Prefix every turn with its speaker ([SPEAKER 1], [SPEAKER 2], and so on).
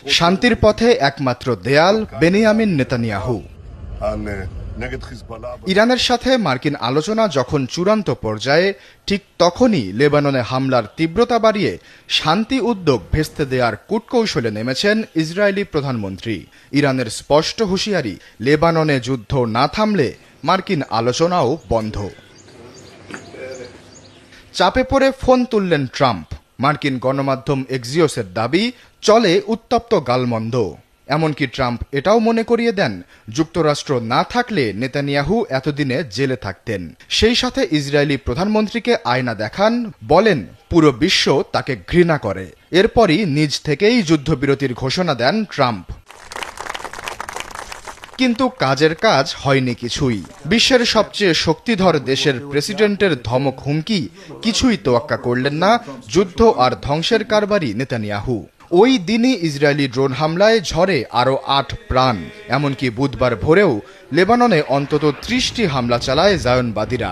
[SPEAKER 1] শান্তির পথে একমাত্র দেয়াল বেনিয়ামিন নেতানিয়াহু। ইরানের সাথে মার্কিন আলোচনা যখন চূড়ান্ত পর্যায়ে, ঠিক তখনই লেবাননে হামলার তীব্রতা বাড়িয়ে শান্তি উদ্যোগ ভেস্তে দেওয়ার কূটকৌশলে নেমেছেন ইসরায়েলি প্রধানমন্ত্রী। ইরানের স্পষ্ট হুঁশিয়ারি, লেবাননে যুদ্ধ না থামলে মার্কিন আলোচনাও বন্ধ। চাপে পড়ে ফোন তুললেন ট্রাম্প। মার্কিন গণমাধ্যম এক্সিওসের দাবি, চলে উত্তপ্ত গালমন্দ। এমনকি ট্রাম্প এটাও মনে করিয়ে দেন, যুক্তরাষ্ট্র না থাকলে নেতানিয়াহু এতদিনে জেলে থাকতেন। সেই সাথে ইসরায়েলি প্রধানমন্ত্রীকে আয়না দেখান, বলেন পুরো বিশ্ব তাকে ঘৃণা করে। এরপরই নিজ থেকেই যুদ্ধবিরতির ঘোষণা দেন ট্রাম্প। কিন্তু কাজের কাজ হয়নি কিছুই। বিশ্বের সবচেয়ে শক্তিধর দেশের প্রেসিডেন্টের ধমক হুমকি কিছুই তোয়াক্কা করলেন না যুদ্ধ আর ধ্বংসের কারবারি নেতানিয়াহু। ওই দিনই ইসরায়েলি ড্রোন হামলায় ঝরে আরও ৮ প্রাণ। এমনকি বুধবার ভোরেও লেবাননে অন্তত ৩০টি হামলা চালায় জায়নবাদীরা।